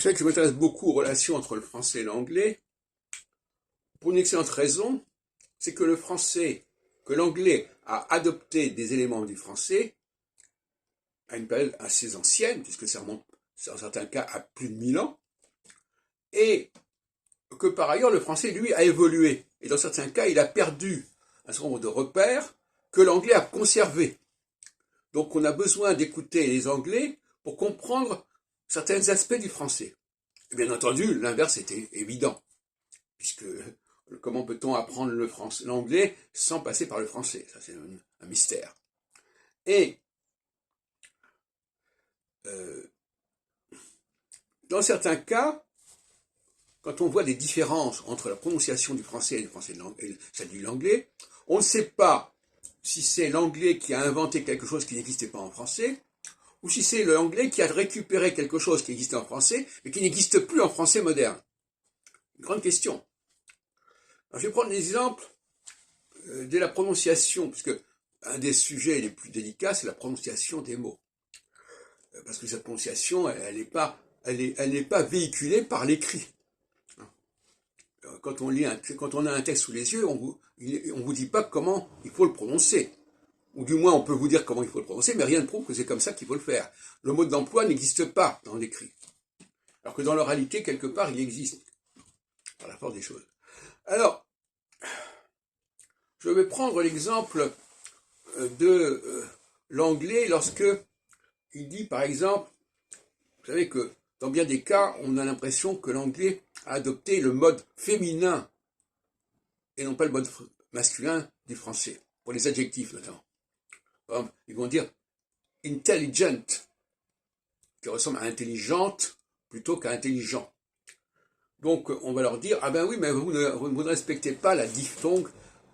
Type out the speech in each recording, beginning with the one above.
Vous savez que je m'intéresse beaucoup aux relations entre le français et l'anglais, pour une excellente raison, c'est que l'anglais a adopté des éléments du français à une période assez ancienne, puisque ça remonte, dans certains cas, à plus de 1000 ans, et que par ailleurs, le français, lui, a évolué. Et dans certains cas, il a perdu un certain nombre de repères que l'anglais a conservés. Donc on a besoin d'écouter les anglais pour comprendre certains aspects du français. Et bien entendu, l'inverse était évident, puisque comment peut-on apprendre l'anglais sans passer par le français? Ça, c'est un mystère. Et dans certains cas, quand on voit des différences entre la prononciation du français et celle de l'anglais, on ne sait pas si c'est l'anglais qui a inventé quelque chose qui n'existait pas en français, ou si c'est l'anglais qui a récupéré quelque chose qui existait en français, mais qui n'existe plus en français moderne. Une grande question. Alors, je vais prendre l'exemple de la prononciation, puisque un des sujets les plus délicats, c'est la prononciation des mots. Parce que cette prononciation, elle n'est pas véhiculée par l'écrit. Quand on a un texte sous les yeux, on vous dit pas comment il faut le prononcer. Ou du moins, on peut vous dire comment il faut le prononcer, mais rien ne prouve que c'est comme ça qu'il faut le faire. Le mode d'emploi n'existe pas dans l'écrit. Alors que dans l'oralité, quelque part, il existe. Par la force des choses. Alors, je vais prendre l'exemple de l'anglais lorsque il dit, par exemple, vous savez que dans bien des cas, on a l'impression que l'anglais a adopté le mode féminin et non pas le mode masculin du français, pour les adjectifs notamment. Par exemple, ils vont dire intelligent, qui ressemble à intelligente plutôt qu'à intelligent. Donc on va leur dire, ah ben oui, mais vous ne respectez pas la diphtongue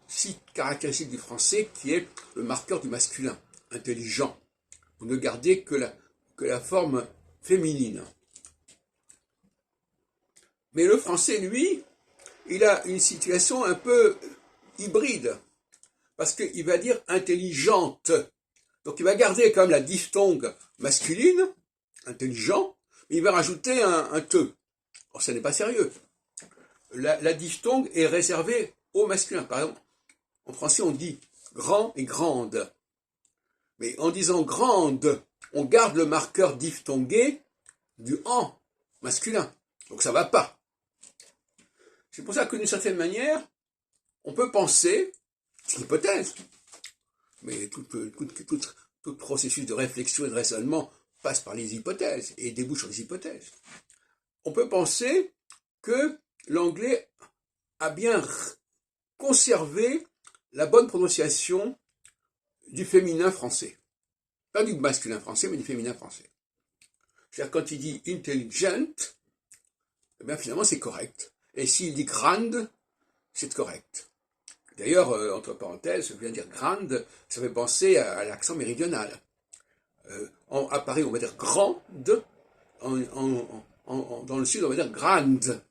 si caractéristique du français qui est le marqueur du masculin, intelligent. Vous ne gardez que la forme féminine. Mais le français, lui, il a une situation un peu hybride, parce qu'il va dire intelligente. Donc il va garder quand même la diphtongue masculine, intelligent, mais il va rajouter un te. Or, ça n'est pas sérieux. La diphtongue est réservée au masculin. Par exemple, en français, on dit grand et grande. Mais en disant grande, on garde le marqueur diphtongué du en masculin. Donc ça ne va pas. C'est pour ça que d'une certaine manière, on peut penser, c'est une hypothèse, mais tout processus de réflexion et de raisonnement passe par les hypothèses et débouche sur les hypothèses. On peut penser que l'anglais a bien conservé la bonne prononciation du féminin français. Pas du masculin français, mais du féminin français. C'est-à-dire quand il dit intelligent, eh bien finalement c'est correct. Et s'il dit grande, c'est correct. D'ailleurs, entre parenthèses, je viens de dire grande, ça fait penser à l'accent méridional. À Paris, on va dire grande, dans le sud, on va dire grande.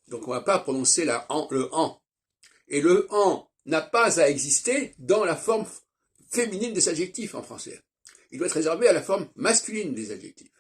Donc on ne va pas prononcer le en. Et le en n'a pas à exister dans la forme féminine des adjectifs en français. Il doit être réservé à la forme masculine des adjectifs.